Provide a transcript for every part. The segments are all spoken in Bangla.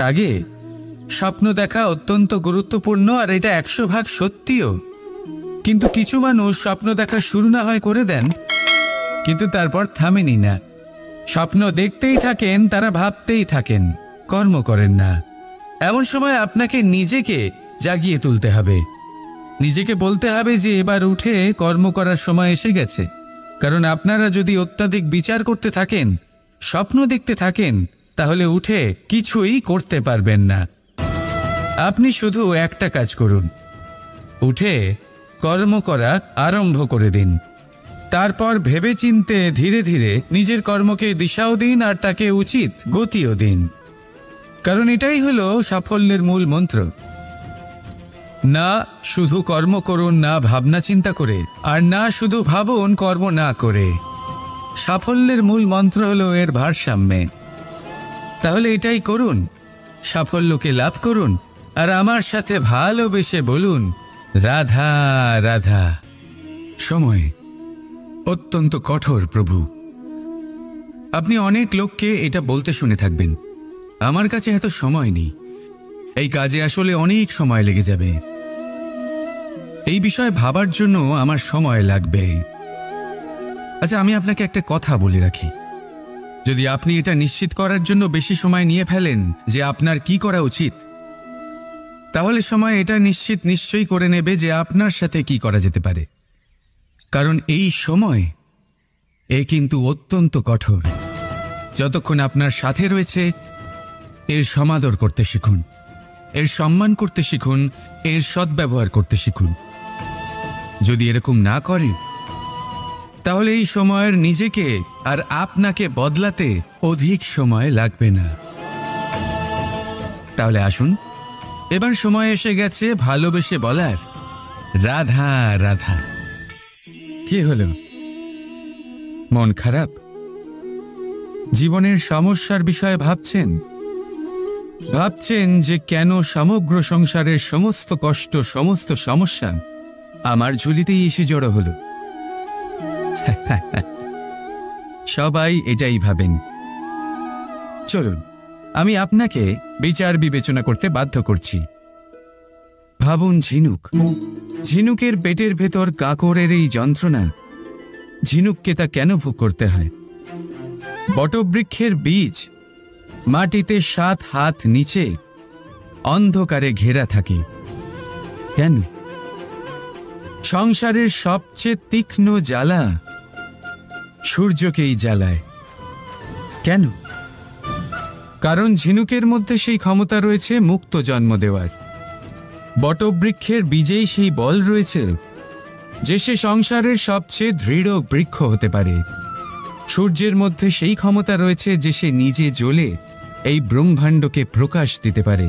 আগে স্বপ্ন দেখা অত্যন্ত গুরুত্বপূর্ণ, আর এটা 100% সত্যিও। কিন্তু কিছু মানুষ স্বপ্ন দেখা শুরু না হয় করে দেন, কিন্তু তারপর থামেনি না। স্বপ্ন দেখতেই থাকেন, তারা ভাবতেই থাকেন, কর্ম করেন না। এমন সময় আপনাকে নিজেকে জাগিয়ে তুলতে হবে, নিজেকে বলতে হবে যে এবার উঠে কর্ম করার সময় এসে গেছে। কারণ আপনারা যদি অত্যাধিক বিচার করতে থাকেন, স্বপ্ন দেখতে থাকেন, তাহলে উঠে কিছুই করতে পারবেন না। আপনি শুধু একটা কাজ করুন, উঠে কর্ম করা আরম্ভ করে দিন। তারপর ভেবেচিন্তে ধীরে ধীরে নিজের কর্মকে দিশাও দিন, আর তাকে উচিত গতিও দিন। কারণ এটাই হলো সাফল্যের মূল মন্ত্র। না শুধু কর্ম করুন না ভাবনা চিন্তা করে, আর না শুধু ভাবুন কর্ম না করে। সাফল্যের মূল মন্ত্র হলো এর ভারসাম্যে। তাহলে এটাই করুন, সাফল্যকে লাভ করুন, আর আমার সাথে ভালোবেসে বলুন রাধা রাধা। সময় অত্যন্ত কঠোর প্রভু। আপনি অনেক লোককে এটা বলতে শুনে থাকবেন, আমার কাছে এত সময় নেই, এই কাজে আসলে অনেক সময় লেগে যাবে, এই বিষয়ে ভাবার জন্য আমার সময় লাগবে। আচ্ছা, আমি আপনাকে একটা কথা বলে রাখি, যদি আপনি এটা নিশ্চিত করার জন্য বেশি সময় নিয়ে ফেলেন যে আপনার কি করা উচিত, তাহলে সময় এটা নিশ্চয়ই করে নেবে যে আপনার সাথে কি করা যেতে পারে। কারণ এই সময় কিন্তু অত্যন্ত কঠোর। যতক্ষণ আপনার সাথে রয়েছে এর সমাদর করতে শিখুন, এর সম্মান করতে শিখুন, এর সদ্ব্যবহার করতে শিখুন। যদি এরকম না করেন, তাহলে এই সময়ের নিজেকে আর আপনাকে বদলাতে অধিক সময় লাগবে না। তাহলে আসুন, এবার সময় এসে গেছে ভালোবেসে বলার রাধা রাধা। কি হলো, মন খারাপ? জীবনের সমস্যার বিষয়ে ভাবছেন যে কেন সমগ্র সংসারের সমস্ত কষ্ট, সমস্ত সমস্যা আমার ঝুলিতেই এসে জড়ো হলো? সবাই এটাই ভাবেন। চলুন, আমি আপনাকে বিচার বিবেচনা করতে বাধ্য করছি। ভাবুন ঝিনুকের পেটের ভেতর কাঁকড়ের এই যন্ত্রণা, ঝিনুককে তা কেন ভোগ করতে হয়? বটবৃক্ষের বীজ মাটিতে 7 হাত নিচে অন্ধকারে ঘেরা থাকে কেন? সংসারের সবচেয়ে তীক্ষ্ণ জ্বালা সূর্যকেই জ্বালায় কেন? কারণ ঝিনুকের মধ্যে সেই ক্ষমতা রয়েছে মুক্ত জন্ম দেওয়ার। বটবৃক্ষের বীজেই সেই বল রয়েছে যে সে সংসারের সবচেয়ে দৃঢ় বৃক্ষ হতে পারে। সূর্যের মধ্যে সেই ক্ষমতা রয়েছে যে সে নিজে জ্বলে এই ব্রহ্মাণ্ডকে প্রকাশ দিতে পারে।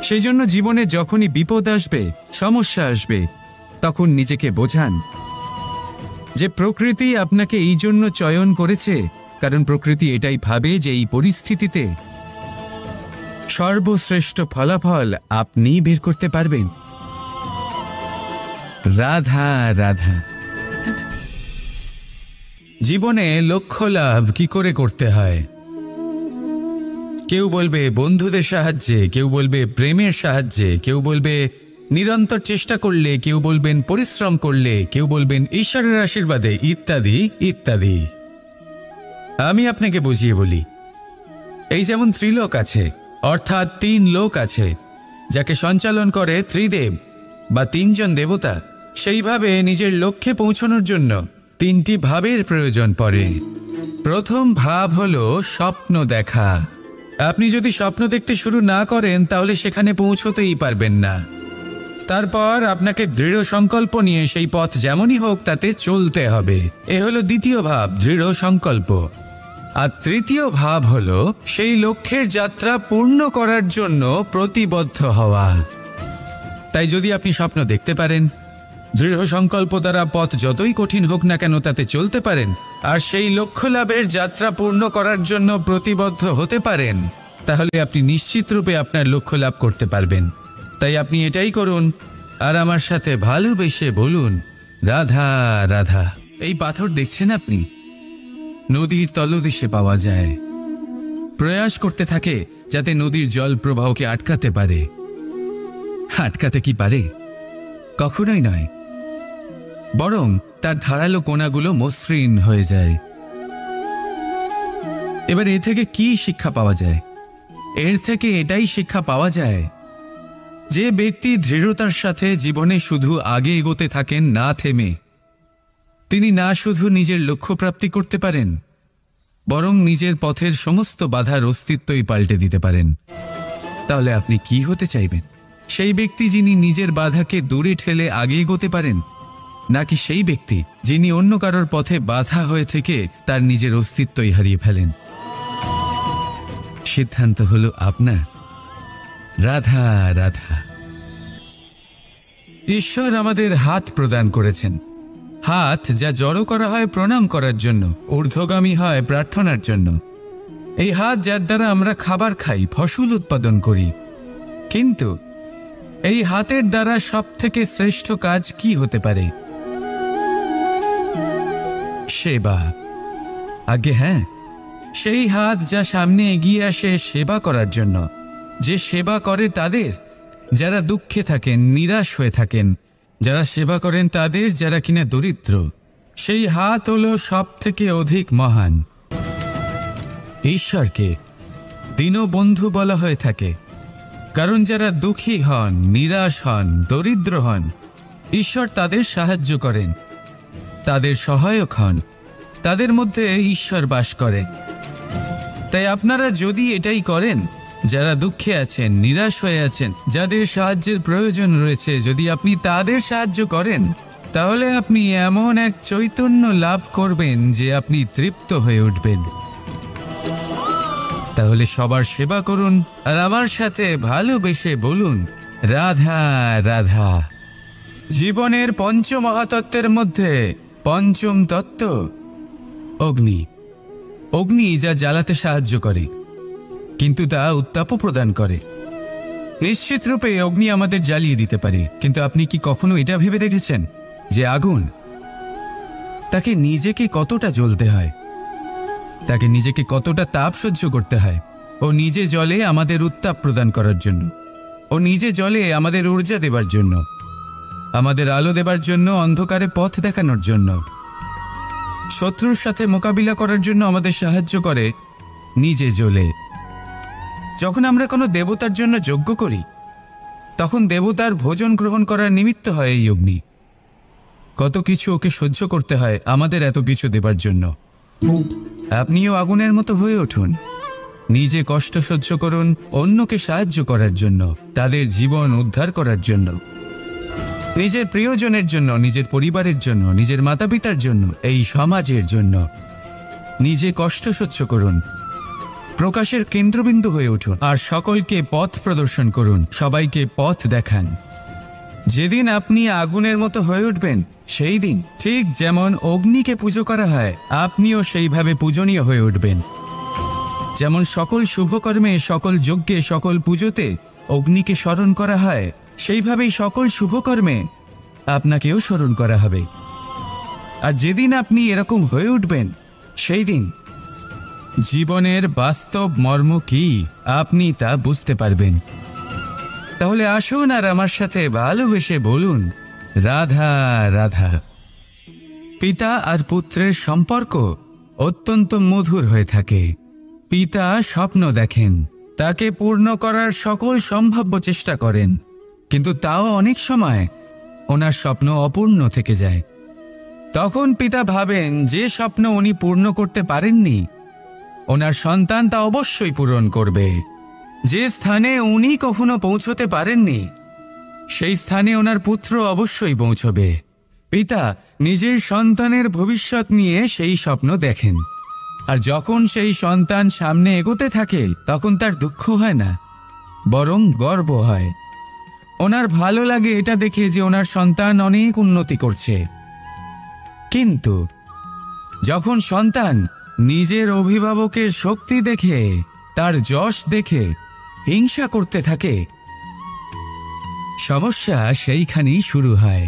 সেই জন্য জীবনে যখনই বিপদ আসবে, সমস্যা আসবে, তখন নিজেকে বোঝান যে প্রকৃতি আপনাকে এই জন্য চয়ন করেছে, কারণ প্রকৃতি এটাই ভাবে যে এই পরিস্থিতিতে সর্বশ্রেষ্ঠ ফলাফল আপনি বের করতে পারবেন। রাধা রাধা। জীবনে লক্ষ্য লাভ কি করে করতে হয়? কেউ বলবে বন্ধুদের সাহায্যে, কেউ বলবে প্রেমের সাহায্যে, কেউ বলবে নিরন্তর চেষ্টা করলে, কেউ বলবেন পরিশ্রম করলে, কেউ বলবেন ঈশ্বরের আশীর্বাদে, ইত্যাদি ইত্যাদি। আমি আপনাকে বুঝিয়ে বলি, এই যেমন ত্রিলোক আছে, অর্থাৎ 3 লোক আছে যাকে সঞ্চালন করে ত্রিদেব বা 3 জন দেবতা, সেইভাবে নিজের লক্ষ্যে পৌঁছানোর জন্য 3টি ভাবের প্রয়োজন পড়ে। প্রথম ভাব হলো স্বপ্ন দেখা। আপনি যদি স্বপ্ন দেখতে শুরু না করেন তাহলে সেখানে পৌঁছতেই পারবেন না। তারপর আপনাকে দৃঢ় সংকল্প নিয়ে সেই পথ যেমনই হোক তাতে চলতে হবে। এ হলো দ্বিতীয় ভাব, দৃঢ় সংকল্প। আর তৃতীয় ভাব হলো সেই লক্ষ্যের যাত্রা পূর্ণ করার জন্য প্রতিবদ্ধ হওয়া। তাই যদি আপনি স্বপ্ন দেখতে পারেন, দৃঢ় সংকল্প দ্বারা পথ যতই কঠিন হোক না কেন তাতে চলতে পারেন, আর সেই লক্ষ্য লাভের যাত্রা পূর্ণ করার জন্য প্রতিবদ্ধ হতে পারেন, তাহলে আপনি নিশ্চিত রূপে আপনার লক্ষ্য লাভ করতে পারবেন। তাই আপনি এটাই করুন, আর আমার সাথে ভালোবেসে বলুন রাধা রাধা। এই পাথর দেখছেন আপনি, নদীর তলদেশে পাওয়া যায়। প্রয়াস করতে থাকে যাতে নদীর জল প্রবাহকে আটকাতে পারে। আটকাতে কি পারে? কখনোই নয়, বরং তার ধারালো কোণাগুলো মসৃণ হয়ে যায়। এবার এ থেকে কি শিক্ষা পাওয়া যায়? এর থেকে এটাই শিক্ষা পাওয়া যায় যে ব্যক্তি দৃঢ়তার সাথে জীবনে শুধু আগে এগোতে থাকেন না থেমে, তিনি না শুধু নিজের লক্ষ্য প্রাপ্তি করতে পারেন, বরং নিজের পথের সমস্ত বাধার অস্তিত্বই পাল্টে দিতে পারেন। তাহলে আপনি কি হতে চাইবেন? সেই ব্যক্তি যিনি নিজের বাধাকে দূরে ঠেলে আগে এগোতে পারেন, নাকি সেই ব্যক্তি যিনি অন্য কারোর পথে বাধা হয়ে থেকে তার নিজের অস্তিত্বই হারিয়ে ফেলেন? সিদ্ধান্ত হলো আপনার। রাধা রাধা। ঈশ্বর আমাদের হাত প্রদান করেছেন, হাত যা জড়ো করা হয় প্রণাম করার জন্য, ঊর্ধ্বগামী হয় প্রার্থনার জন্য। এই হাত যার দ্বারা আমরা খাবার খাই, ফসল উৎপাদন করি। কিন্তু এই হাতের দ্বারা সবথেকে শ্রেষ্ঠ কাজ কি হতে পারে? সেবা। আগে হ্যাঁ, সেই হাত যা সামনে এগিয়ে আসে সেবা করার জন্য, যে সেবা করে তাদের যারা দুঃখে থাকেন, নিরাশ হয়ে থাকেন, যারা সেবা করেন তাদের যারা কিনা দরিদ্র, সেই হাত হলো সব থেকে অধিক মহান। ঈশ্বরকে দীনবন্ধু বলা হয়ে থাকে, কারণ যারা দুঃখী হন, নিরাশ হন, দরিদ্র হন, ঈশ্বর তাদের সাহায্য করেন, তাদের সহায়ক হন, তাদের মধ্যে ঈশ্বর বাস করেন। তাই আপনারা যদি এটাই করেন, যারা দুঃখে আছেন, নিরাশ হয়ে আছেন, যাদের সাহায্যের প্রয়োজন রয়েছে, যদি আপনি তাদের সাহায্য করেন, তাহলে আপনি এমন এক চৈতন্য লাভ করবেন যে আপনি তৃপ্ত হয়ে উঠবেন। তাহলে সবার সেবা করুন আর আমার সাথে ভালোবেসে বলুন রাধা রাধা। জীবনের পঞ্চমহাতত্ত্বের মধ্যে পঞ্চম তত্ত্ব অগ্নি। অগ্নি যা জ্বালাতে সাহায্য করে, কিন্তু তা উত্তাপও প্রদান করে। নিশ্চিত রূপে অগ্নি আমাদের জ্বালিয়ে দিতে পারে, কিন্তু আপনি কি কখনো এটা ভেবে দেখেছেন যে আগুন, তাকে নিজেকে কতটা জ্বলতে হয়, তাকে নিজেকে কতটা তাপ সহ্য করতে হয়? ও নিজে জ্বলে আমাদের উত্তাপ প্রদান করার জন্য, ও নিজে জ্বলে আমাদের ঊর্জা দেবার জন্য, আমাদের আলো দেবার জন্য, অন্ধকারে পথ দেখানোর জন্য, শত্রুর সাথে মোকাবিলা করার জন্য আমাদের সাহায্য করে, নিজে জ্বলে। যখন আমরা কোনো দেবতার জন্য যজ্ঞ করি, তখন দেবতার ভোজন গ্রহণ করার নিমিত্ত হয় এই অগ্নি। কত কিছু ওকে সহ্য করতে হয় আমাদের এত কিছু দেবার জন্য। আপনিও আগুনের মতো হয়ে উঠুন, নিজে কষ্ট সহ্য করুন অন্যকে সাহায্য করার জন্য, তাদের জীবন উদ্ধার করার জন্য, নিজের প্রিয়জনের জন্য, নিজের পরিবারের জন্য, নিজের মাতা পিতার জন্য, এই সমাজের জন্য। নিজে কষ্ট সহ্য করুন, প্রকাশের কেন্দ্রবিন্দু হয়ে উঠুন আর সকলকে পথ প্রদর্শন করুন, সবাইকে পথ দেখান। যেদিন আপনি আগুনের মতো হয়ে উঠবেন, সেই দিন ঠিক যেমন অগ্নিকে পুজো করা হয়, আপনিও সেইভাবে পূজনীয় হয়ে উঠবেন। যেমন সকল শুভকর্মে, সকল যজ্ঞে, সকল পুজোতে অগ্নিকে স্মরণ করা হয়, সেইভাবেই সকল শুভকর্মে আপনাকেও স্মরণ করা হবে। আর যেদিন আপনি এরকম হয়ে উঠবেন, সেই দিন জীবনের বাস্তব মর্ম কি আপনি তা বুঝতে পারবেন। তাহলে আসুন আর আমার সাথে ভালোবেসে বলুন রাধা রাধা। পিতা আর পুত্রের সম্পর্ক অত্যন্ত মধুর হয়ে থাকে। পিতা স্বপ্ন দেখেন, তাকে পূর্ণ করার সকল সম্ভাব্য চেষ্টা করেন, কিন্তু তাও অনেক সময় ওনার স্বপ্ন অপূর্ণ থেকে যায়। তখন পিতা ভাবেন যে স্বপ্ন উনি পূর্ণ করতে পারেননি, ওনার সন্তান তা অবশ্যই পূরণ করবে। যে স্থানে উনি কখনো পৌঁছতে পারেননি, সেই স্থানে ওনার পুত্র অবশ্যই পৌঁছবে। পিতা নিজের সন্তানের ভবিষ্যৎ নিয়ে সেই স্বপ্ন দেখেন, আর যখন সেই সন্তান সামনে এগোতে থাকে, তখন তার দুঃখ হয় না, বরং গর্ব হয়। ওনার ভালো লাগে এটা দেখে যে ওনার সন্তান অনেক উন্নতি করছে। কিন্তু যখন সন্তান নিজের অভিভাবকের শক্তি দেখে, তার যশ দেখে হিংসা করতে থাকে, সমস্যা সেইখানেই শুরু হয়।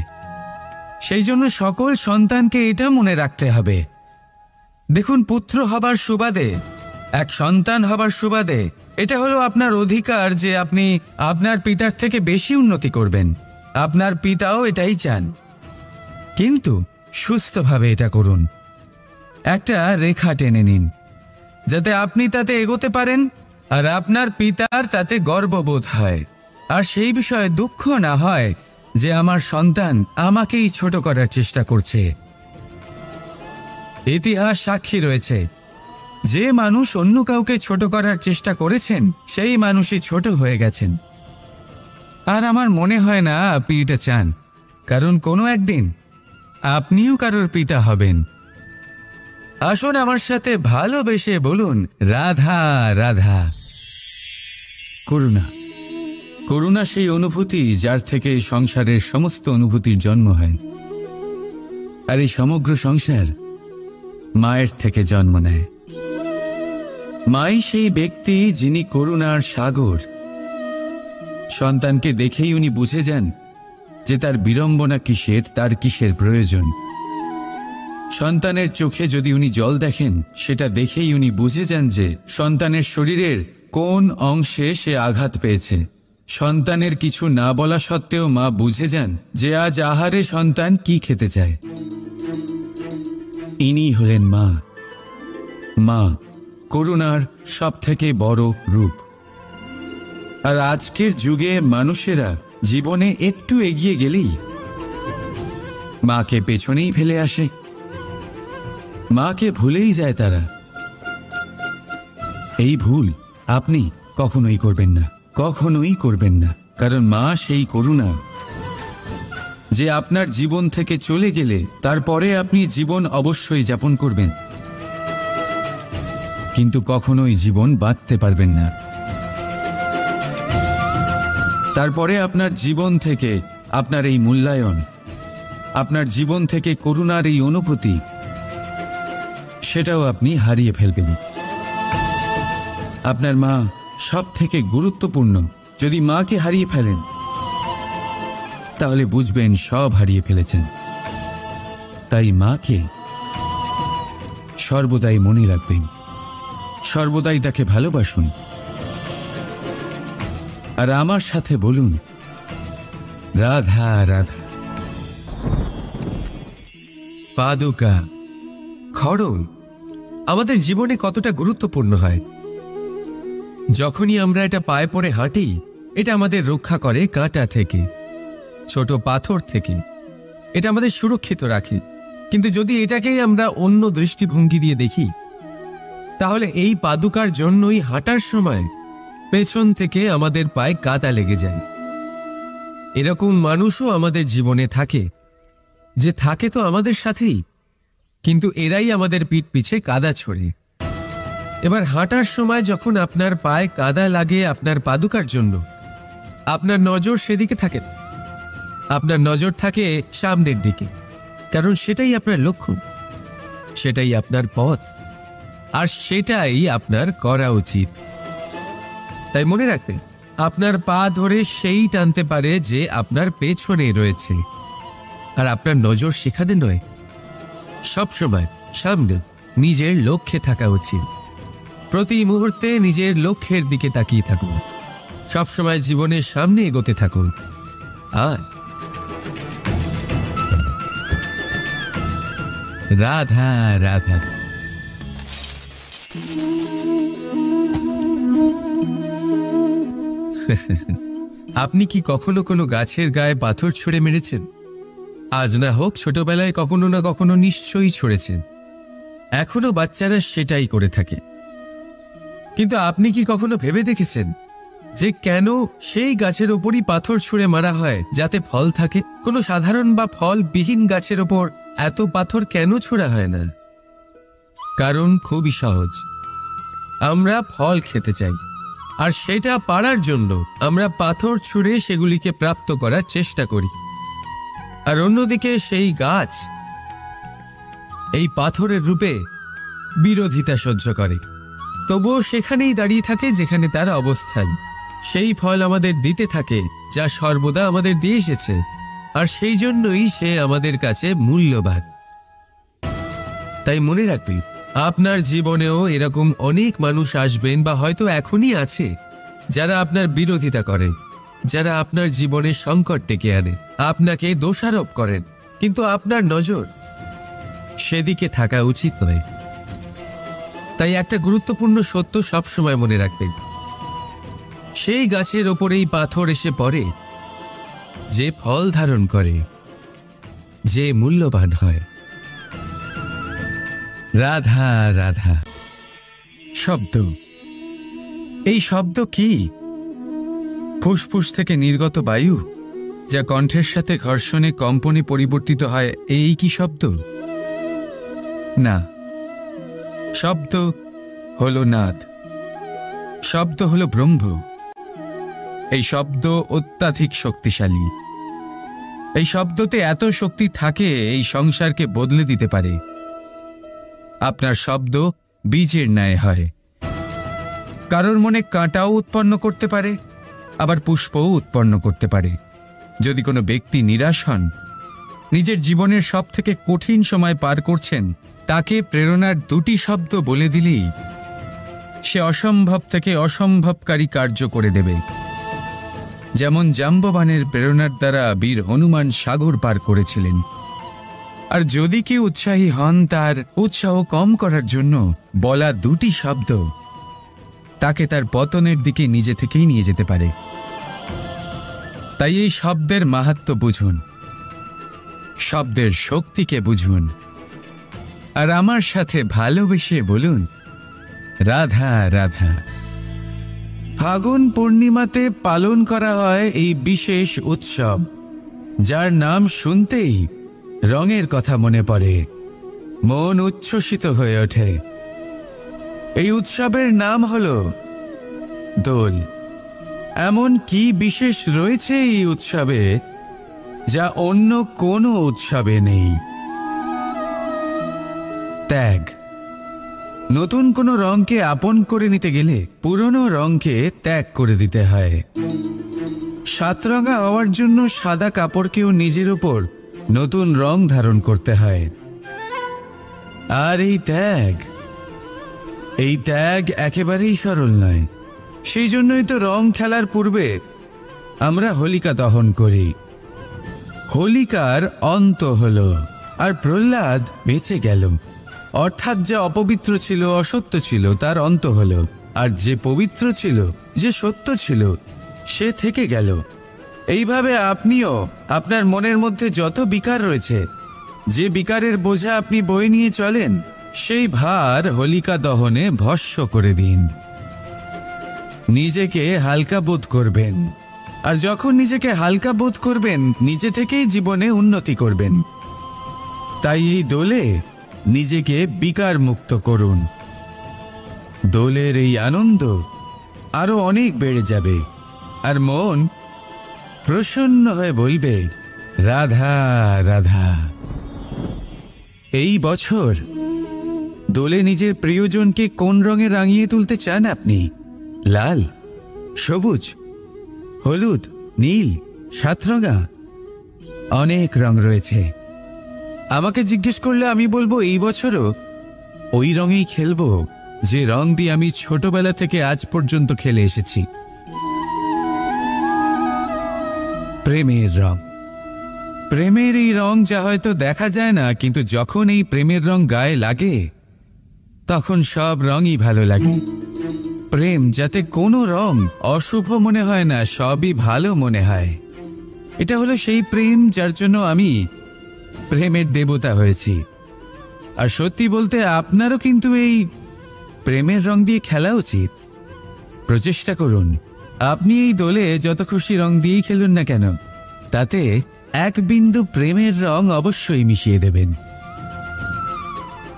সেই জন্য সকল সন্তানকে এটা মনে রাখতে হবে। দেখুন, পুত্র হবার সুবাদে, এক সন্তান হবার সুবাদে এটা হলো আপনার অধিকার যে আপনি আপনার পিতার থেকে বেশি উন্নতি করবেন। আপনার পিতাও এটাই চান, কিন্তু সুস্থভাবে এটা করুন। একটা রেখা টেনে নিন যাতে আপনি তাতে এগোতে পারেন আর আপনার পিতার তাতে গর্ববোধ হয়, আর সেই বিষয়ে দুঃখ না হয় যে আমার সন্তান আমাকেই ছোট করার চেষ্টা করছে। ইতিহাস সাক্ষী রয়েছে, যে মানুষ অন্য কাউকে ছোট করার চেষ্টা করেছেন সেই মানুষই ছোট হয়ে গেছেন। আর আমার মনে হয় না আপনি এটা চান, কারণ কোনো একদিন আপনিও কারোর পিতা হবেন। আসুন আমার সাথে ভালোবেসে বলুন, রাধা রাধা। করুণা, করুণা সেই অনুভূতি যার থেকে সংসারের সমস্ত অনুভূতির জন্ম হয়। আর এই সমগ্র সংসার মায়ের থেকে জন্ম নেয়। মাই সেই ব্যক্তি যিনি করুণার সাগর। সন্তানকে দেখেই উনি বুঝে যান যে তার বিড়ম্বনা কিসের, তার কিসের প্রয়োজন। সন্তানের চোখে যদি উনি জল দেখেন, সেটা দেখেই উনি বুঝে যান যে সন্তানের শরীরের কোন অংশে সে আঘাত পেয়েছে। সন্তানের কিছু না বলা সত্ত্বেও মা বুঝে যান যে আজ আহারে সন্তান কি খেতে চায়। ইনি হলেন মা। মা করুণার সবথেকে বড় রূপ। আর আজকের যুগে মানুষেরা জীবনে একটু এগিয়ে গেলেই মাকে পেছনেই ফেলে আসে, মাকে ভুলেই যায় তারা। এই ভুল আপনি কখনোই করবেন না, কখনোই করবেন না। কারণ মা সেই করুণা যে আপনার জীবন থেকে চলে গেলে তারপরে আপনি জীবন অবশ্যই যাপন করবেন, কিন্তু কখনোই জীবন বাঁচতে পারবেন না। তারপরে আপনার জীবন থেকে আপনার এই মূল্যায়ন, আপনার জীবন থেকে করুণার এই অনুভূতি, সেটাও আপনি হারিয়ে ফেলবেন। আপনার মা সব থেকে গুরুত্বপূর্ণ। যদি মাকে হারিয়ে ফেলেন তাহলে বুঝবেন সব হারিয়ে ফেলেছেন। তাই মাকে সর্বদাই মনে রাখবেন, সর্বদাই তাকে ভালোবাসুন। আর আমার সাথে বলুন, রাধা রাধা। পাদুকা, খড়ম আমাদের জীবনে কতটা গুরুত্বপূর্ণ হয়। যখনই আমরা এটা পায়ে পড়ে হাঁটি, এটা আমাদের রক্ষা করে কাঁটা থেকে, ছোট পাথর থেকে। এটা আমাদের সুরক্ষিত রাখে। কিন্তু যদি এটাকেই আমরা অন্য দৃষ্টিভঙ্গি দিয়ে দেখি, তাহলে এই পাদুকার জন্যই হাঁটার সময় পেছন থেকে আমাদের পায়ে কাদা লেগে যায়। এরকম মানুষও আমাদের জীবনে থাকে, যে থাকে তো আমাদের সাথেই, কিন্তু এরাই আমাদের পিঠ পিছে কাদা ছড়ে। এবার হাঁটার সময় যখন আপনার পায়ে কাদা লাগে আপনার পাদুকার জন্য, আপনার নজর সেদিকে থাকে না, আপনার নজর থাকে সামনের দিকে। কারণ সেটাই আপনার লক্ষ্য, সেটাই আপনার পথ, আর সেটাই আপনার করা উচিত। তাই মনে রাখবেন, আপনার পা ধরে সেই টানতে পারে যে আপনার পেছনে রয়েছে, আর আপনার নজর সেখানে নয়। সবসময় সামনে নিজের লক্ষ্যে থাকা উচিত। প্রতি মুহূর্তে নিজের লক্ষ্যের দিকে তাকিয়ে থাকুন, সবসময় জীবনের সামনে এগোতে থাকুন। আর রাধা রাধা। আপনি কি কখনো কোনো গাছের গায়ে পাথর ছুঁড়ে মেরেছেন? আজ না হোক, ছোটবেলায় কখনো না কখনো নিশ্চয়ই ছুঁড়েছেন। এখনো বাচ্চারা সেটাই করে থাকে। কিন্তু আপনি কি কখনো ভেবে দেখেছেন যে কেন সেই গাছের ওপরই পাথর ছুঁড়ে মারা হয় যাতে ফল থাকে? কোনো সাধারণ বা ফলবিহীন গাছের ওপর এত পাথর কেন ছোড়া হয় না? কারণ খুবই সহজ, আমরা ফল খেতে চাই, আর সেটা পারার জন্য আমরা পাথর ছুঁড়ে সেগুলিকে প্রাপ্ত করার চেষ্টা করি। আর অন্যদিকে সেই গাছ এই পাথরের রূপে বিরোধিতা সহ্য করে, তবুও সেখানেই দাঁড়িয়ে থাকে যেখানে তার অবস্থান। সেই ফল আমাদের দিতে থাকে যা সর্বদা আমাদের দিয়ে এসেছে। আর সেই জন্যই সে আমাদের কাছে মূল্যবান। তাই মনে রাখবেন, আপনার জীবনেও এরকম অনেক মানুষ আসবেন বা হয়তো এখনই আছে, যারা আপনার বিরোধিতা করেন, যারা আপনার জীবনে সংকট ডেকে আনে, আপনাকে দোষারোপ করেন, কিন্তু আপনার নজর সেদিকে থাকা উচিত নয়। তাই একটা গুরুত্বপূর্ণ সত্য সবসময় মনে রাখবেন, সেই গাছের ওপরেই পাথর এসে পড়ে যে ফল ধারণ করে, যে মূল্যবান হয়। রাধা রাধা। শব্দ, এই শব্দ কি? ফুসফুস থেকে নির্গত বায়ু যা কণ্ঠের সাথে ঘর্ষণে কম্পনে পরিবর্তিত হয়, এই কি শব্দ? না, শব্দ হলো নাদ, শব্দ হলো ব্রহ্ম। এই শব্দ অত্যাধিক শক্তিশালী। এই শব্দতে এত শক্তি থাকে, এই সংসারকে বদলে দিতে পারে। আপনার শব্দ বীজের ন্যায় হয়। কারোর মনে কাঁটাও উৎপন্ন করতে পারে, আবার পুষ্পও উৎপন্ন করতে পারে। যদি কোনো ব্যক্তি নিরাশ হন, নিজের জীবনের সব থেকে কঠিন সময় পার করছেন, তাকে প্রেরণার দুটি শব্দ বলে দিলেই সে অসম্ভব থেকে অসম্ভবকারী কার্য করে দেবে। যেমন জাম্ববানের প্রেরণার দ্বারা বীর হনুমান সাগর পার করেছিলেন। আর যদি কেউ উৎসাহী হন, তার উৎসাহ কম করার জন্য বলা দুটি শব্দ তাকে তার পতনের দিকে নিজে থেকেই নিয়ে যেতে পারে। তাই এই শব্দের মাহাত্ম্য বুঝুন, শব্দের শক্তিকে বুঝুন, আর আমার সাথে ভালোবেসে বলুন রাধা রাধা। ফাগুন পূর্ণিমাতে পালন করা হয় এই বিশেষ উৎসব, যার নাম শুনতেই রঙের কথা মনে পড়ে, মন উচ্ছ্বসিত হয়ে ওঠে। এই উৎসবের নাম হলো দোল। এমন কি বিশেষ রয়েছে এই উৎসবে যা অন্য কোনো উৎসবে নেই? ত্যাগ। নতুন কোনো রঙকে আপন করে নিতে গেলে পুরনো রঙকে ত্যাগ করে দিতে হয়। সাতরঙা হওয়ার জন্য সাদা কাপড়কেও নিজের উপর নতুন রং ধারণ করতে হয়। আর এই ত্যাগ একেবারেই সরল নয়। সেই জন্যই তো রং খেলার পূর্বে আমরা হোলিকা দহন করি। হোলিকার অন্ত হলো, আর প্রহ্লাদ বেঁচে গেল। অর্থাৎ যে অপবিত্র ছিল, অসত্য ছিল, তার অন্ত হলো, আর যে পবিত্র ছিল, যে সত্য ছিল, সে থেকে গেল। এইভাবে আপনিও আপনার মনের মধ্যে যত বিকার রয়েছে, যে বিকারের বোঝা আপনি বয়ে নিয়ে চলেন, সেই ভার হোলিকা দহনে ভস্ম করে দিন। নিজেকে হালকা বোধ করবেন, আর যখন নিজেকে হালকা বোধ করবেন, নিজে থেকেই জীবনে উন্নতি করবেন। তাই এই দোলে নিজেকে বিকার মুক্ত করুন। দোলের এই আনন্দ আরো অনেক বেড়ে যাবে, আর মন প্রসন্ন হয়ে বলবে রাধা রাধা। এই বছর দোলে নিজের প্রিয়জনকে কোন রঙে রাঙিয়ে তুলতে চান আপনি? লাল, সবুজ, হলুদ, নীল, সাতরঙা, অনেক রং রয়েছে। আমাকে জিজ্ঞেস করলে আমি বলবো এই বছরও ওই রঙেই খেলবো যে রং দিয়ে আমি ছোটবেলা থেকে আজ পর্যন্ত খেলে এসেছি, প্রেমের রং। প্রেমের এই রং যা হয়তো দেখা যায় না, কিন্তু যখন এই প্রেমের রং গায়ে লাগে তখন সব রঙই ভালো লাগে। প্রেম যাতে কোনো রং অশুভ মনে হয় না, সবই ভালো মনে হয়। এটা হলো সেই প্রেম যার জন্য আমি প্রেমের দেবতা হয়েছি। আর সত্যি বলতে আপনারও কিন্তু এই প্রেমের রং দিয়ে খেলা উচিত। প্রচেষ্টা করুন, আপনি এই দোলে যত খুশি রং দিয়েই খেলুন না কেন, তাতে এক বিন্দু প্রেমের রং অবশ্যই মিশিয়ে দেবেন।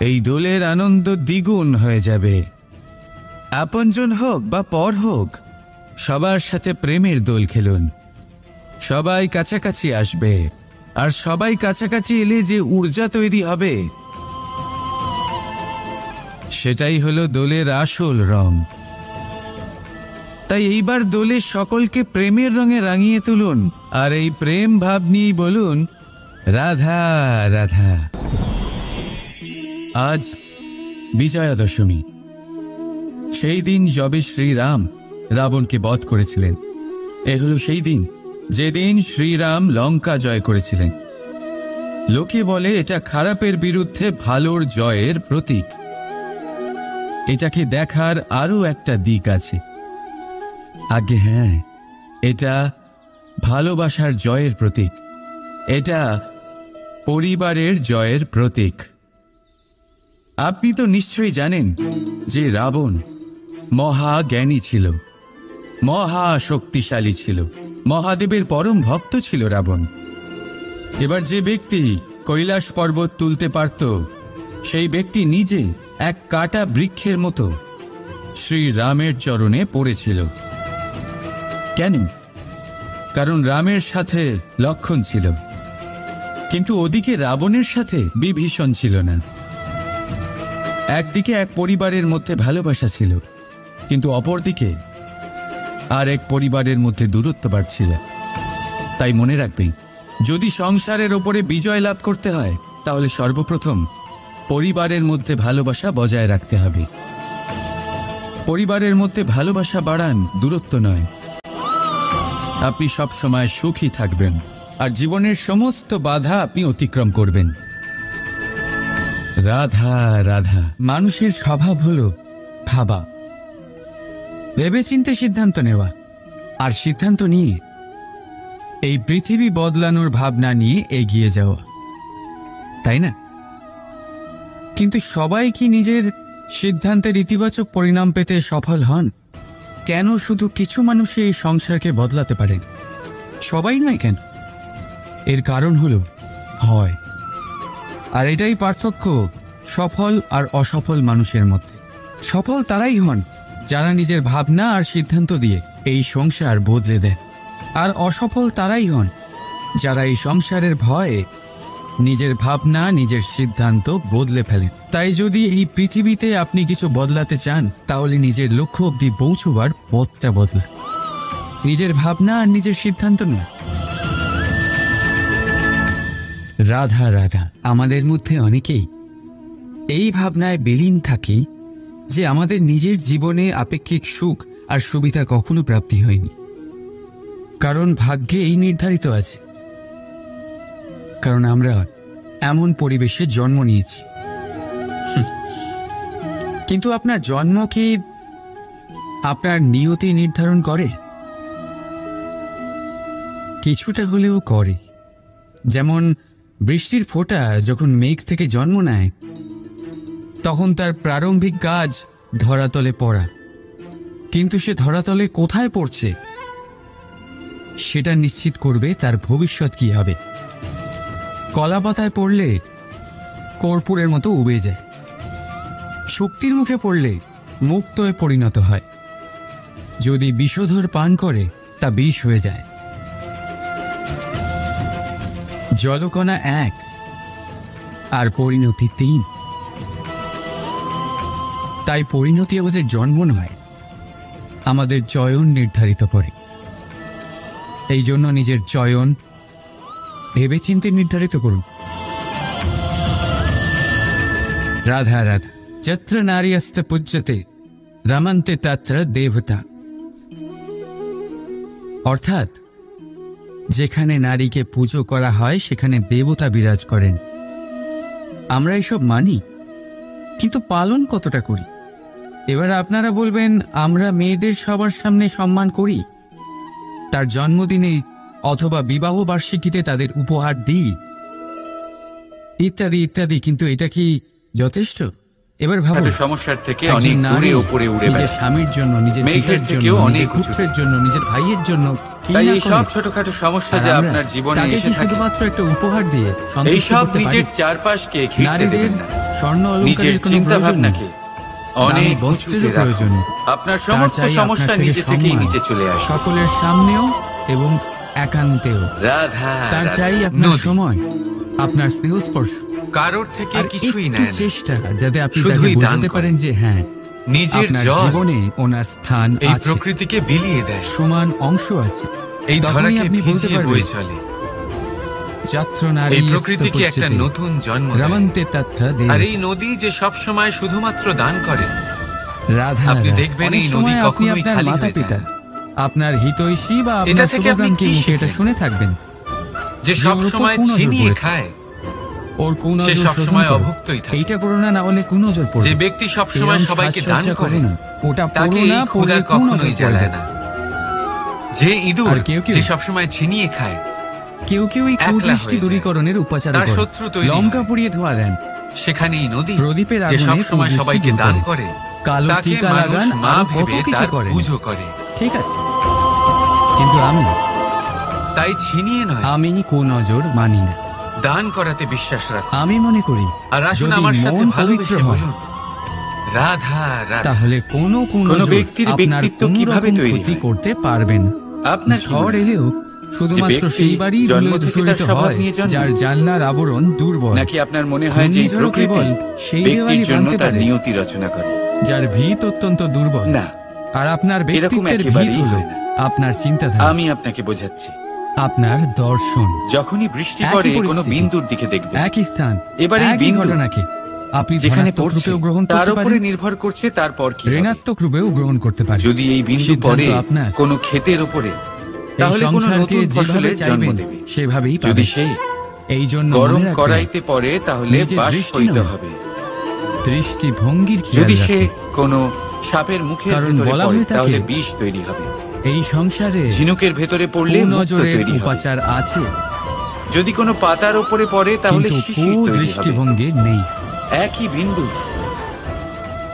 এই দোলের আনন্দ দ্বিগুণ হয়ে যাবে। আপনজন হোক বা পর হোক, সবার সাথে প্রেমের দোল খেলুন। সবাই কাছাকাছি আসবে, আর সবাই কাছাকাছি এলে যে ঊর্জা তৈরি হবে, সেটাই হলো দোলের আসল রং। তাই এইবার দোলে সকলকে প্রেমের রঙে রাঙিয়ে তুলুন, আর এই প্রেম ভাব নিয়েই বলুন রাধা রাধা। আজ বিজয়া দশমী, সেই দিন যবে শ্রীরাম রাবণকে বধ করেছিলেন। এ হলো সেই দিন যেদিন শ্রীরাম লঙ্কা জয় করেছিলেন। লোকে বলে এটা খারাপের বিরুদ্ধে ভালোর জয়ের প্রতীক। এটাকে দেখার আরও একটা দিক আছে। আগে হ্যাঁ, এটা ভালোবাসার জয়ের প্রতীক, এটা পরিবারের জয়ের প্রতীক। আপনি তো নিশ্চয়ই জানেন যে রাবণ মহাজ্ঞানী ছিল, মহা শক্তিশালী ছিল, মহাদেবের পরম ভক্ত ছিল রাবণ। এবার যে ব্যক্তি কৈলাস পর্বত তুলতে পারত, সেই ব্যক্তি নিজে এক কাটা বৃক্ষের মতো শ্রীরামের চরণে পড়েছিল। কেন? কারণ রামের সাথে লক্ষ্মণ ছিল, কিন্তু ওদিকে রাবণের সাথে বিভীষণ ছিল না। একদিকে এক পরিবারের মধ্যে ভালোবাসা ছিল, কিন্তু অপরদিকে আর এক পরিবারের মধ্যে দূরত্ব বাড়ছিল। তাই মনে রাখবেন, যদি সংসারের ওপরে বিজয় লাভ করতে হয়, তাহলে সর্বপ্রথম পরিবারের মধ্যে ভালোবাসা বজায় রাখতে হবে। পরিবারের মধ্যে ভালোবাসা বাড়ান, দূরত্ব নয়। আপনি সব সময় সুখী থাকবেন, আর জীবনের সমস্ত বাধা আপনি অতিক্রম করবেন। রাধা রাধা। মানুষের স্বভাব হলো ভাবা, ভেবেচিন্তে সিদ্ধান্ত নেওয়া, আর সিদ্ধান্ত নিয়ে এই পৃথিবী বদলানোর ভাবনা নিয়ে এগিয়ে যাওয়া, তাই না? কিন্তু সবাই কি নিজের সিদ্ধান্তের ইতিবাচক পরিণাম পেতে সফল হন? কেন শুধু কিছু মানুষই এই সংসারকে বদলাতে পারেন, সবাই নয় কেন? এর কারণ হলো ভয়। আর এটাই পার্থক্য সফল আর অসফল মানুষের মধ্যে। সফল তারাই হন যারা নিজের ভাবনা আর সিদ্ধান্ত দিয়ে এই সংসার বদলে দেন, আর অসফল তারাই হন যারা এই সংসারের ভয়ে নিজের ভাবনা, নিজের সিদ্ধান্ত বদলে ফেলেন। তাই যদি এই পৃথিবীতে আপনি কিছু বদলাতে চান, তাহলে নিজের লক্ষ্য অবধি পৌঁছবার পথটা বদলান, নিজের ভাবনা আর নিজের সিদ্ধান্ত নয়। রাধা রাধা। আমাদের মধ্যে অনেকেই এই ভাবনায় বিলীন থাকি যে আমাদের নিজের জীবনে আপেক্ষিক সুখ আর সুবিধা কখনো প্রাপ্তি হয়নি, কারণ ভাগ্যে এই নির্ধারিত আছে, কারণ আমরা এমন পরিবেশে জন্ম নিয়েছি। কিন্তু আপনার জন্ম কি আপনার নিয়তি নির্ধারণ করে? কিছুটা হলেও করে। যেমন বৃষ্টির ফোঁটা যখন মেঘ থেকে জন্ম নেয়, তখন তার প্রারম্ভিক কাজ ধরাতলে পড়া, কিন্তু সে ধরাতলে কোথায় পড়ছে সেটা নিশ্চিত করবে তার ভবিষ্যৎ কি হবে। কলা পাতায় পড়লে কর্পূরের মতো উবে যায়, শক্তির মুখে পড়লে মুক্তয়ে পরিণত হয়, যদি বিষধর পান করে তা বিষ হয়ে যায়। জলকণা এক আর পরিণতি তিন। তাই পরিণতি আমাদের জন্ম নয়, আমাদের চয়ন নির্ধারিত করে। এই জন্য নিজের চয়ন ভেবেচিন্তে নির্ধারিত করুন। রাধা রাধা। যত্র নারীস্তে পূজ্যতে রমন্তে তত্র দেবতা। অর্থাৎ যেখানে নারীকে পুজো করা হয় সেখানে দেবতা বিরাজ করেন। আমরা এসব মানি, কিন্তু পালন কতটা করি? এবার আপনারা বলবেন, আমরা মেয়েদের সবার সামনে সম্মান করি, তার জন্মদিনে অথবা বিবাহ বার্ষিকীতে তাদের উপহার দিই, ইত্যাদি ইত্যাদি, কিন্তু এটা কি যথেষ্ট? এবার ভাবুন, সমস্যার থেকে অনেক দূরে উপরে উড়ে নিজের স্বামীর জন্য, নিজের পিতার জন্য, নিজের পুত্রের জন্য, নিজের ভাইয়ের জন্য, তাই এই সব ছোটখাটো সমস্যা যে আপনার জীবনে এসে থাকে, শুধুমাত্র একটা উপহার দিয়ে এই সব নিজের চারপাশকে ঘিরতে দেবেন না। স্বর্ণ নিজের অলংকারের চিন্তা ভাবনাকে অনেক বস্ত্রের প্রয়োজন। আপনার সমস্ত সমস্যা নিজে থেকেই নিচে চলে আসে, সকলের সামনেও এবং একান্তেও। রাধা। তার চাই আপনার সময়, আপনার স্নেহ স্পর্শ, কারোর থেকে আর কিছুই একটু না, চেষ্টা, যাতে আপনি শুধুই তাকে দান বোঝাতে করেন। পারেন যে হ্যাঁ, নিজের আপনার জল জীবনে ওনার স্থান এই আছে, প্রকৃতিকে বিলিয়ে দেয়, সমান অংশ আছে। এই তখনই ধরাকে আপনি বলতে ভিজিয়ে পারবেন, বয়ে চলে। যাত্র নারী এই প্রকৃতিকে একটা নতুন জন্ম দেয়। রমন্তে তত্র আর দেব। এই নদী যে সব সময় শুধুমাত্র দান করে, রাধা আপনি রাধা। দেখবেন অনেক এই নদী সময় আপনি কখনোই আপনার খালি মাতা হয়ে পিতা, যায় আপনার হিতৈষী বা এটা আপনার থেকে আপনি শুভাকাঙ্ক্ষী কি মুখে এটা শিখলেন? শুনে থাকবেন যে যে সব ওর উপর সময় কুনজর ছিনিয়ে পড়েছে। খায়, ওর সে কুনজর সব শোধন সময় করো। অভুক্তই থাকে। এইটা করো না, না হলে কুনজর পড়বে। যে ব্যক্তি সব সময় এরম সবাইকে দান সাজসজ্জা করে, করো না, ওটা তাকে পড়ো এই না, ক্ষুধা পড়লে কুনজর কখনোই পড়ে জ্বালায় যায়। না। যে ইঁদুর আর কেউ কেউ- যে সবসময় ছিনিয়ে খায়, কেউ কেউ এই একলা কুদৃষ্টি হয়ে যায়। দূরীকরণের উপাচার তার করে, শত্রু তৈরি লঙ্কা হয়। পুড়িয়ে ধোয়া দেন। সেখানেই নদী প্রদীপের যে আগুনে সব সময় কুদৃষ্টি সবাইকে দূর দান করে। করে, কালো তাকে টিকা মানুষ লাগান, মা আরো কত ভেবে কিছু তার করেন। পুজো করে। ঠিক আছে, কিন্তু আমি তাই ছিনিয়ে নয়, আমি কুনজর মানি না। দান করাতে বিশ্বাস রাখো। আমি মনে করি আর আসুন যদি আমার সাথে মন ভালোবেসে পবিত্র হয়, বলুন, রাধা রাধা। তাহলে কোনো কোনো ব্যক্তির আপনার ব্যক্তিত্ব কোনো কিভাবে রকম তৈরি ক্ষতি হয়? করতে পারবেন। আপনার কি ঝড় মনে হয়? এলেও যে শুধুমাত্র ব্যক্তি সেই বাড়ি জন্ম ধুলোয় থেকে তার দূষিত স্বভাব হয় নিয়ে জন্ম, যার জানলার আবরণ দুর্বল। নাকি আপনার মনে হয় যে এই ঘূর্ণিঝড়ও প্রকৃতি কেবল সেই ব্যক্তির দেওয়ালই জন্য ভাঙতে তার পারে নিয়তি রচনা করে? যার ভিত অত্যন্ত দুর্বল। না, আর আপনার এরকম ব্যক্তিত্বের ভিত একেবারেই হলো হয় না। আপনার চিন্তাধারা, আমি আপনাকে বোঝাচ্ছি। আপনার দর্শন। যখনই বৃষ্টি একই পড়ে কোনো পরিস্থিতি, বিন্দুর দিকে দেখবেন, একই স্থান, এবার এই একই বিন্দু ঘটনাকে আপনি যেখানে ধনাত্মক পড়ছে রূপেও গ্রহণ তার করতে উপরে পারেন, নির্ভর করছে তারপর কি হবে। ঋণাত্মক রূপেও গ্রহণ করতে পারেন। যদি এই বিন্দু সিদ্ধান্ত পড়ে আপনার। কোনো ক্ষেতের উপরে, এই তাহলে কোনো সংসারকে নতুন যেভাবে ফসলের জন্ম চাইবেন দেবে। সেভাবেই যদি পাবেন। সে এই জন্য গরম মনে রাখবেন, কড়াইতে পড়ে তাহলে নিজের বাষ্প দৃষ্টি হইতে নয়, হবে। দৃষ্টিভঙ্গির খেয়াল যদি সে রাখুন। কোনো সাপের মুখের কারণ ভেতরে বলা পড়ে হয়ে থাকে, তাহলে বিষ তৈরি হবে। এই সংসারে ঝিনুকের ভেতরে পড়লে মুক্তো কুনজরের তৈরি হবে। উপাচার আছে, যদি কোনো পাতার উপরে পড়ে তাহলে কিন্তু শিশির তৈরি হবে। কুদৃষ্টিভঙ্গি নেই। একই বিন্দু,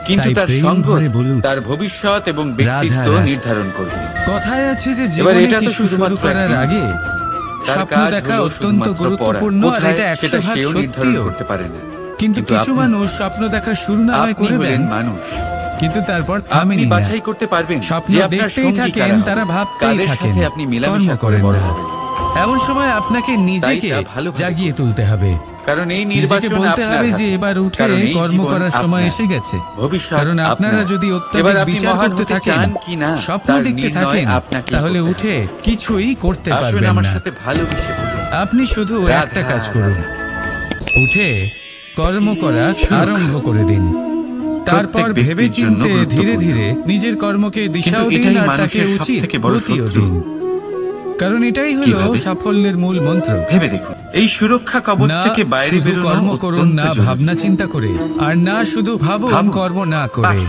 কিন্তু তাই তার প্রেম সঙ্গ ভরে বলুন, তার ভবিষ্যৎ এবং ব্যক্তিত্ব রাধা। নির্ধারণ করবে। কথায় আছে যে এবার জীবনে এটা তো কিছু শুরু শুধুমাত্র করার একদিন। আগে তার স্বপ্ন কাজ দেখা হলো অত্যন্ত শুধুমাত্র গুরুত্বপূর্ণ, পড়া। আর কোথায় এটা সেটা 100 ভাগ সেও নির্ধারণ সত্যিও। করতে পারে না। কিন্তু কিছু আপনি- মানুষ স্বপ্ন দেখা শুরু না হয় আপনি করে দেন, হলেন মানুষ। কিন্তু তারপর আপনি থামেনি না। বাছাই করতে পারবেন স্বপ্ন যে আপনার দেখতেই সঙ্গী থাকেন, কারা হবে, তারা ভাবতেই কাদের থাকেন, সাথে আপনি কর্ম মেলামেশা করে করেন বড় না। হবেন। এমন সময় আপনাকে নিজেকে তা ভালোভাবে জাগিয়ে তুলতে হবে। কারণ এই নিজেকে নির্বাচন বলতে আপনার হবে হাতে। যে এবার উঠে কারণ এই কর্ম জীবন করার সময় আপনার। এসে গেছে। ভবিষ্যৎ কারণ আপনারা আপনার। যদি এবার অত্যধিক আপনি বিচার মহান করতে হতে থাকেন, চান কি না, স্বপ্ন তার দেখতে নির্ণয় থাকেন, আপনাকেই তাহলে করতে উঠে হবে। কিছুই করতে আসুন পারবেন আমার না। সাথে ভালোবেসে বলুন, আপনি শুধু রাধা, একটা কাজ করুন, রাধা। উঠে কর্ম করা আরম্ভ করে দিন। তারপর প্রত্যেক ভেবে ব্যক্তির জন্য চিন্তে ধীরে গুরুত্বপূর্ণ। ধীরে নিজের কর্মকে দিশাও কিন্তু দিন এটাই আর তাকে মানুষের উচিত সবথেকে বড় গতিও শত্রু। দিন। কারণ এটাই হলো কিভাবে? সাফল্যের মূল মন্ত্র। ভেবে দেখুন, এই সুরক্ষা কবচ না থেকে বাইরে শুধু বেরোনো কর্ম করুন, অত্যন্ত না জরুরি। ভাবনা চিন্তা করে, আর না শুধু ভাবুন ভাবুন, কর্ম না করে। পাখি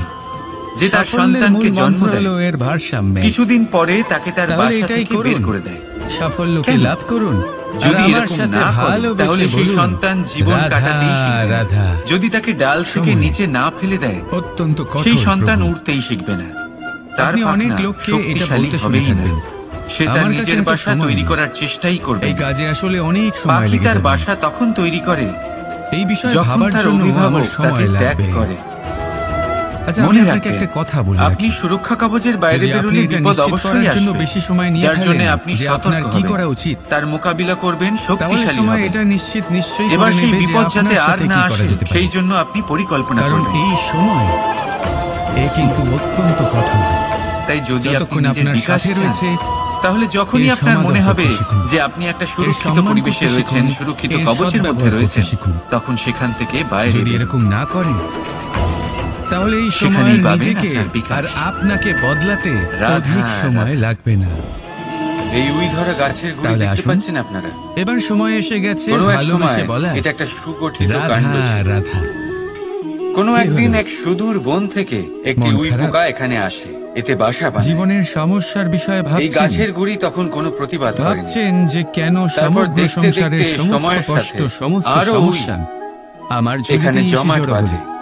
যে তার সাফল্যের সন্তানকে মূল জন্ম মন্ত্র দেয়, হলো এর ভারসাম্য। কিছুদিন পরে তাকে তার তাহলে বাসা এটাই থেকে বের করুন, করে দেয়। সাফল্যকে কেন? লাভ করুন। আর যদি আমার এরকম সাথে না করেন, ভালোবেসে তাহলে সেই বলুন, সন্তান জীবন রাধা, কাটাতেই শিখবে না। রাধা। যদি তাকে ডাল থেকে সময় নিচে না ফেলে দেয়, অত্যন্ত কঠোর সেই সন্তান প্রভু। উঠতেই শিখবে না। তার আপনি অনেক পাখনা লোককে এটা শক্তিশালী বলতে শুনে হবেই না। থাকবেন, সে তার আমার কাছে নিজের এত বাসা সময় তৈরি নেই। করার চেষ্টাই করবে। এই কাজে আসলে অনেক সময় পাখি লেগে তার যাবে। বাসা তখন তৈরি করে এই বিষয়ে যখন ভাবার তার জন্য আমার অভিভাবক সময় তাকে ত্যাগ লাগবে। করে। আচ্ছা, আমি মনে আপনাকে রাখবেন, একটা কথা বলে আপনি রাখি। সুরক্ষা কবচের বাইরে যদি আপনি বেরোলে এটা বিপদ নিশ্চিত অবশ্যই করার জন্য আসবে। বেশি সময় নিয়ে যার জন্য ফেলেন আপনি যে সতর্ক আপনার কি হবেন। করা উচিত, তার মোকাবিলা করবেন, তাহলে শক্তিশালী সময় হবেন। এটা নিশ্চয়ই এবার করে সেই নেবে যে বিপদ যাতে আপনার আর সাথে না কি করা আসে, যেতে পারে। সেই জন্য আপনি পরিকল্পনা কারণ করবেন। এই সময় এ কিন্তু অত্যন্ত কঠোর। তাই যদি আপনি যতক্ষণ নিজের আপনার বিকাশ সাথে চান, রয়েছে, তাহলে যখনই এর আপনার সমাদর মনে করতে হবে শিখুন। যে আপনি একটা এর সুরক্ষিত সম্মান পরিবেশে করতে রয়েছেন, শিখুন, সুরক্ষিত এর কবচের মধ্যে সদ্ব্যবহার করতে রয়েছেন, শিখুন। তখন সেখান থেকে বাইরে যদি বেরোন। এরকম না করেন, তাহলে এই সময় সেখানেই পাবেন নিজেকে আপনার বিকাশ। আর আপনাকে বদলাতে রাধা, অধিক সময় রাধা। লাগবে না। এই উই ধরা গাছের গুড়ি তাহলে দেখতে আসুন। পাচ্ছেন আপনারা? এবার সময় এসে গেছে কোনো এক ভালোবেসে সময় বলা, এটা একটা সুগঠিত কাণ্ড রাধা, ছিল। রাধা। কোনো কি একদিন হলো? এক সুদূর বন থেকে একটি মন উই খারাপ? পোকা এখানে আসে, এতে বাসা বানায়। জীবনের সমস্যার বিষয়ে এই ভাবছেন, গাছের গুড়ি তখন কোনো প্রতিবাদ করেনি। ভাবছেন যে কেন তারপর সমগ্র দেখতে সংসারের দেখতে সমস্ত সময়ের কষ্ট, সাথে সমস্ত আরো সমস্যা আমার এখানে ঝুলিতেই এসে জমাট জড়ো বাঁধে। হলো।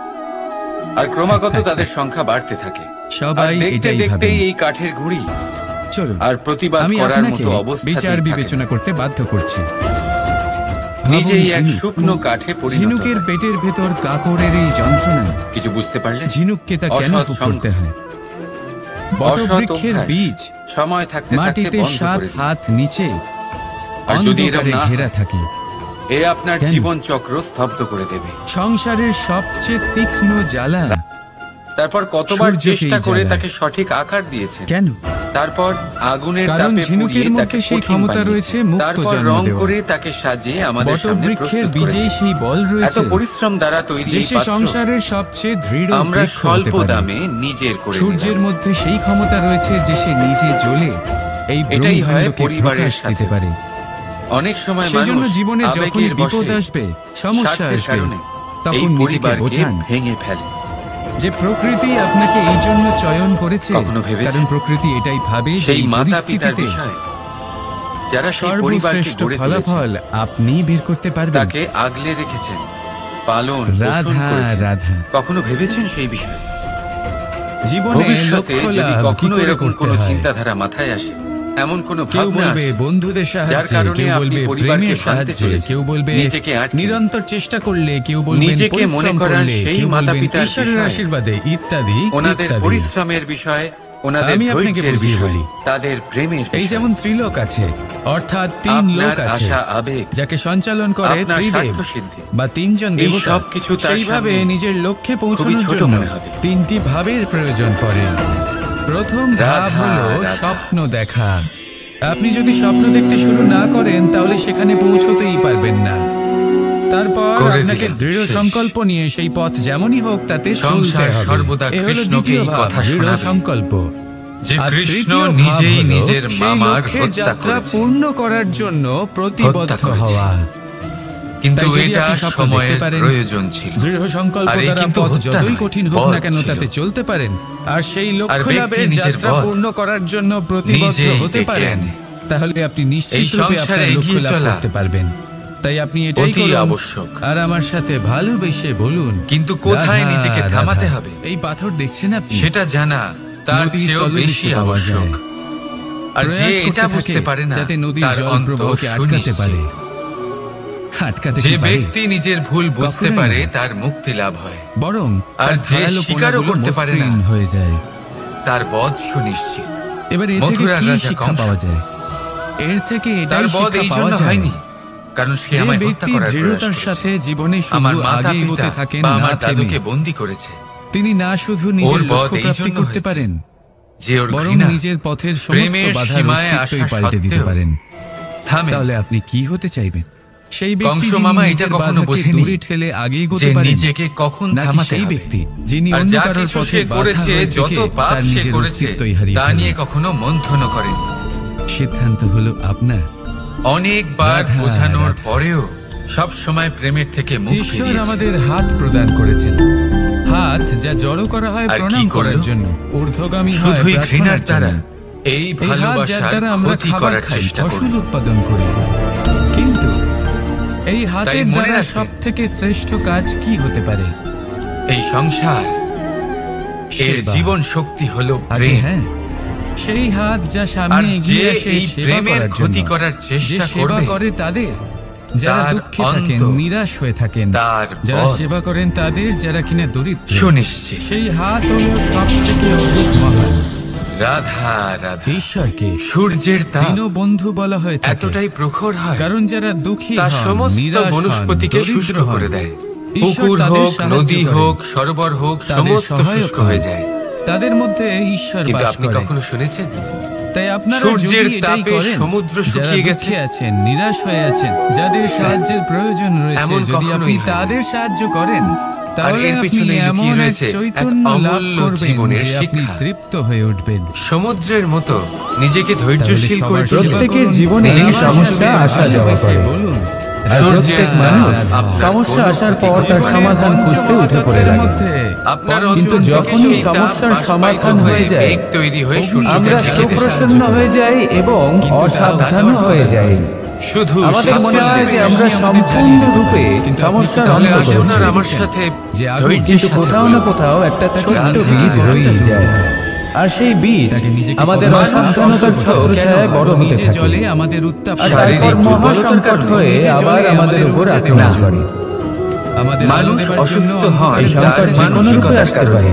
আর ক্রমাগত তাদের সংখ্যা বাড়তে থাকে। সবাই আর দেখতে এটাই দেখতেই ভাবেন। এই কাঠের গুড়ি চলুন, আর প্রতিবাদ আমি করার আপনাকে মতো অবস্থা বিচার বিবেচনা করতে বাধ্য করছি। নিজেই এক ঝিনুক, শুকনো কাঠে পরিণত ঝিনুকের হয়। পেটের ভেতর কাকড়ের এই যন্ত্রণা, কিছু বুঝতে পারলেন? ঝিনুককে তা কেন অসৎ ভোগ সঙ্গ, করতে হয়? অসৎ বটবৃক্ষের অভ্যাস বীজ সময় থাকতে থাকতে মাটিতে বন্ধ 7 করে দিন। হাত নিচে আর যদি এরকম অন্ধকারে না ঘেরা হয়, থাকে। এ আপনার কেন? জীবন চক্র স্তব্ধ করে দেবে। সংসারের সবচেয়ে তীক্ষ্ণ জ্বালা তারপর কতবার সূর্যকেই চেষ্টা করে জ্বালায়। তাকে সঠিক আকার দিয়েছেন। কেন? তারপর আগুনের কারণ তাপে ঝিনুকের পুড়িয়ে মধ্যে তাকে সেই কঠিন ক্ষমতা বানিয়েছেন। রয়েছে মুক্ত তারপর জন্ম রং দেওয়ার। করে তাকে সাজিয়ে আমাদের সামনে বটবৃক্ষের প্রস্তুত বীজেই করেছেন। সেই বল এত রয়েছে পরিশ্রম দ্বারা তৈরি যে এই সে পাত্র সংসারের সবচেয়ে দৃঢ় আমরা বৃক্ষ হতে স্বল্প পারে। দামে নিজের করে সূর্যের নিলাম। মধ্যে সেই ক্ষমতা রয়েছে যে সে নিজে জ্বলে এই এটাই হয় ব্রহ্মাণ্ডকে পরিবারের প্রকাশ দিতে সাথে। পারে। অনেক সময় সেই জন্য মানুষ জীবনে যখনই আবেগের বিপদ বশে, আসবে, সমস্যা স্বার্থের আসবে, কারণে তখন এই নিজেকে পরিবারকে বোঝান ভেঙে ফেলে। যে প্রকৃতি আপনাকে এই জন্য চয়ন করেছে, কখনো ভেবেছেন? কারণ প্রকৃতি এটাই ভাবে যে সেই এই মাতা পিতার পরিস্থিতিতে বিষয় যারা সেই পরিবারকে সর্বশ্রেষ্ঠ গড়ে তুলেছে, ফলাফল আপনি বের করতে পারবেন। তাকে আগলে রেখেছেন, পালন পোষণ রাধা করেছেন। রাধা। কখনো ভেবেছেন সেই বিষয়ে? জীবনে ভবিষ্যতে লক্ষ্য যদি লাভ কি কখনো করে এরকম করতে কোনো হয়? চিন্তাধারা মাথায় আসে, এমন কোনো কেউ ভাবনা বলবে আসে, বন্ধুদের যার সাহায্যে, কারণে কেউ আপনি বলবে পরিবারকে প্রেমের ভাঙতে সাহায্যে, চলেছেন, কেউ বলবে নিজেকে আটকে, নিরন্তর চেষ্টা করলে, কেউ বলবেন নিজেকে মনে পরিশ্রম করান করলে, সেই কেউ বলবেন মাতা-পিতার ঈশ্বরের বিষয়ে, আশীর্বাদে, ইত্যাদি ওনাদের ইত্যাদি। পরিশ্রমের বিষয়, ওনাদের আমি আপনাকে ধৈর্যের বুঝিয়ে বিষয়, বলি। তাদের প্রেমের এই বিষয়। যেমন ত্রিলোক আছে, অর্থাৎ তিন আপনার লোক আছে আশা আবেগ, যাকে সঞ্চালন করে আপনার ত্রিদেব স্বার্থসিদ্ধি, বা তিনজন এই দেবতা। সব কিছু তার সেইভাবে সামনে নিজের লক্ষ্যে খুবই পৌঁছানোর ছোট জন্য মনে হবে। তিনটি ভাবের প্রয়োজন পড়ে। প্রথম ভাব রাধা, হলো রাধা। স্বপ্ন দেখা। আপনি যদি স্বপ্ন দেখতে শুরু না করেন তাহলে সেখানে পৌঁছতেই পারবেন না। তারপর করে আপনাকে দিলাম, দৃঢ় শেষ। সংকল্প নিয়ে সেই পথ যেমনই হোক তাতে চলতে সংসার হবে। সর্বদা এ হলো কৃষ্ণকেই দ্বিতীয় ভাব, কথা দৃঢ় শোনাবে। সংকল্প। যে আর কৃষ্ণ তৃতীয় ভাব নিজেই হলো নিজের সেই মামার লক্ষ্যের হত্যা যাত্রা করেছে। পূর্ণ করার জন্য প্রতিবদ্ধ করেছে। হওয়া। কিন্তু তাই যদি এটা আপনি স্বপ্ন সময়ের দেখতে পারেন, প্রয়োজন ছিল। দৃঢ় সংকল্প আর এই দ্বারা কিন্তু পথ হত্যা যতই নয়, কঠিন হোক না বধ কেন ছিল। তাতে চলতে পারেন, আর সেই লক্ষ্য ব্যক্তি লাভের নিজের যাত্রা বধ পূর্ণ করার জন্য প্রতিবদ্ধ নিজেই হতে ডেকে পারেন, আনে। তাহলে আপনি নিশ্চিত এই রূপে সংসারে আপনার লক্ষ্য এগিয়ে লাভ চলা করতে পারবেন। তাই আপনি এটাই অতি করুন আবশ্যক। আর আমার সাথে ভালোবেসে বলুন, কিন্তু কোথায় রাধা, নিজেকে রাধা। থামাতে হবে এই পাথর দেখছেন আপনি, সেটা জানা তার নদীর চেয়েও তলদেশে বেশি পাওয়া আবশ্যক। যায়। আর যে প্রয়াস এটা করতে থাকে বুঝতে পারে না, যাতে নদীর তার জল অন্ত প্রবাহকে আটকাতে সুনিশ্চিত। পারে। আটকাতে যে কি পারে? ব্যক্তি নিজের ভুল বুঝতে কখনোই পারে না। তার মুক্তি লাভ হয়, বরং আর তার যে ধারালো স্বীকারও কোণাগুলো করতে পারে না, মসৃণ হয়ে যায়। তার বধ সুনিশ্চিত। এবার এর থেকে মথুরার কি রাজা শিক্ষা কংস, পাওয়া যায়? এর থেকে তার এটাই বধ শিক্ষা এই পাওয়া জন্য যায় হয়নি কারণ সে যে আমায় হত্যা ব্যক্তি করার প্রয়াস দৃঢ়তার করেছে। সাথে জীবনে আমার শুধু মাতা আগে এগোতে পিতা থাকেন বা না আমার থেমে, দাদুকে বন্দী করেছে, তিনি না শুধু নিজের ওর বধ লক্ষ্য এই প্রাপ্তি জন্য করতে হয়েছে পারেন, যে ওর বরং ঘৃণা নিজের পথের সমস্ত প্রেমের বাধার সীমায় অস্তিত্বই আসা পাল্টে দিতে সত্ত্বেও পারেন। থামে। তাহলে আপনি কি হতে চাইবেন? সেই ব্যক্তি কংস যিনি মামা এটা নিজের কখনো বাধাকে বোঝেনি দূরে ঠেলে আগে যে এগোতে পারেন, নিজেকে কখন নাকি থামাতে সেই হবে। ব্যক্তি যিনি আর অন্য যা কারোর কিছু পথে সে বাধা করেছে, হয়ে যত থেকে পাপ তার সে নিজের করেছে, অস্তিত্বই হারিয়ে তা নিয়ে ফেলেন? কখনো মন্থন করেন। সিদ্ধান্ত হলো আপনার। অনেকবার রাধা, বোঝানোর রাধা। পরেও সব সময় প্রেমের থেকে মুখ ঈশ্বর ফিরিয়েছে। আমাদের হাত প্রদান করেছেন, হাত যা জড়ো করা হয় আর কি প্রণাম করার করলো? জন্য, ঊর্ধ্বগামী হয় শুধুই প্রার্থনার ঘৃণার দ্বারা জন্য। এই এই হাত যার ভালোবাসার দ্বারা আমরা ক্ষতি খাবার করার খাই, চেষ্টা ফসল করি। উৎপাদন করি, কিন্তু এই হাতের মনে দ্বারা রাখবেন, সব থেকে শ্রেষ্ঠ কাজ কি হতে পারে? এই সংসার এর সেবা। জীবন শক্তি হলো আগে প্রেম। হ্যাঁ, সেই হাত যা আর সামনে এগিয়ে যে আসে এই সেবা প্রেমের করার ক্ষতি জন্য, করার যে চেষ্টা সেবা করবে, করে তাদের যারা তার দুঃখে থাকেন, অন্ত নিরাশ হয়ে থাকেন, তার যারা বধ সেবা করেন তাদের যারা কিনা দরিদ্র, সুনিশ্চিত। সেই হাত হলো সব থেকে অধিক মহান। রাধা রাধা। ঈশ্বরকে সূর্যের তাপ দীনবন্ধু বলা হয়ে থাকে, এতটাই প্রখর হয় কারণ যারা দুঃখী তা হন, সমস্ত নিরাশ হন, বনস্পতিকে দরিদ্র শুষ্ক হন, করে দেয়। ঈশ্বর পুকুর তাদের হোক, সাহায্য নদী করেন, হোক, সরোবর হোক, তাদের সমস্ত সহায়ক শুষ্ক হন। হয়ে যায়। তাদের মধ্যে ঈশ্বর কিন্তু বাস আপনি করে। কখনো শুনেছেন তাই আপনারা সূর্যের যদি এটাই তাপে করেন, সমুদ্র যারা শুকিয়ে গেছে? দুঃখে আছেন, নিরাশ হয়ে আছেন, যাদের সাহায্যের প্রয়োজন রয়েছে, এমন যদি কখনোই আপনি হয় না। তাদের সাহায্য করেন, তাহলে এর আপনি পেছনে লুকিয়ে এমন এক রয়েছে এক চৈতন্য লাভ অমূল্য করবেন জীবনের যে আপনি শিক্ষা। তৃপ্ত হয়ে উঠবেন। সমুদ্রের মতো নিজেকে তাহলে ধৈর্যশীল করে সবার তুলুন। প্রত্যেকের সেবা করুন, জীবনে নিজেকে সমস্যা সামনে আসা যাওয়া ভালোবেসে করে। বলুন, আর রাধা, প্রত্যেক মানুষ আপনার সমস্যা কোনো আসার পর তার জীবনের সমাধান খুঁজতে উঠে পড়ে পঞ্চমহাতত্ত্বের লাগে। মধ্যে আপনার কিন্তু অন্তর যখনই থেকে সমস্যার তাপ সমাধান বাষ্পায়িত হয়ে যায়, মেঘ তৈরি হয়ে অগ্নি সূর্য আমরা জ্বালাতে জ্বালাতে সুপ্রসন্ন সাহায্য হয়ে যাই এবং কিন্তু অসাবধানও হয়ে যাই। শুধু আমাদের মনে শাসন হয় যে দেবে। আমরা আমাদের জ্বালিয়ে দিতে সম্পূর্ণরূপে পারে, কিন্তু আপনি সমস্যার কি তাহলে অন্ত আজ করেছেন? আপনার আমার করেছি। সাথে যে আগুন ধৈর্যের কিন্তু সাথে কোথাও না কোথাও একটা ছোট্ট রাধা, বীজ রাধা, রয়ে রাধা, যায়, আর সেই বীজ তাকে নিজেকে আমাদের কখনো অসাবধানতার সঞ্চয় করতে ছত্রছায়ায় হবে। বড় হতে নিজে থাকে, জলে আমাদের উত্তাপ আর শারীরিক তারপর দুর্বলতার মহাসংকট কারণে হয়ে নিজে আবার জলে আমাদের উপর ঊর্জা আক্রমণ দেওয়ার করে। আমাদের আলো মানুষ দেবার জন্য অসুস্থ হয় অন্ধকারে এই তার সংকট যে কোনো রূপে মানসিকতার আসতে কারণে। পারে।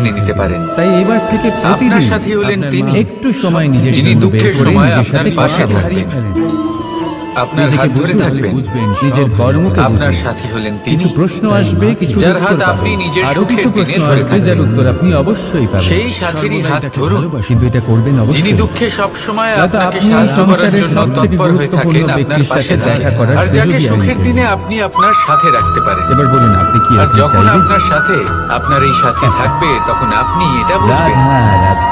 মেনে নিতে পারেন। তাই এবার থেকে প্রতিদিন আপনার সাথী হলেন আপনার তিনি। মা একটু সময় নিজের যিনি জন্য বের দুঃখের করে সময় নিজের আপনার সাথে পাশে কথা থাকবেন। বলবেন। আপনার নিজেকে হাত ধরে বুঝতে থাকবেন, বুঝবেন, নিজের কর্মকে আপনার বুঝবেন। সাথী হলেন কিছু তিনি, প্রশ্ন আসবে, কিছু যার হাত উত্তর আপনি পাবেন। নিজের আরো সুখের কিছু প্রশ্ন দিনে ধরে আসবে যার থাকবেন। উত্তর আপনি অবশ্যই পাবেন। সেই সাথীরই সর্বদাই হাত তাকে ধরুন, ভালোবাসুন। কিন্তু এটা করবেন যিনি অবশ্যই। দুঃখে সব সময় হয়তো আপনাকে আপনি সাহায্য করার সংসারের জন্য সবথেকে তৎপর হয়ে গুরুত্বপূর্ণ থাকেন, আপনার ব্যক্তির পাশে সাথে দেখা দাঁড়ান। করার আর যাকে সুযোগই সুখের আনবেন। দিনে আপনি আপনার সাথে রাখতে পারেন। এবার বলুন আপনি কি আর আপনি যখন চাইবেন? আপনার সাথে আপনার এই সাথী থাকবে, তখন আপনি এটা বুঝবেন। রাধা রাধা।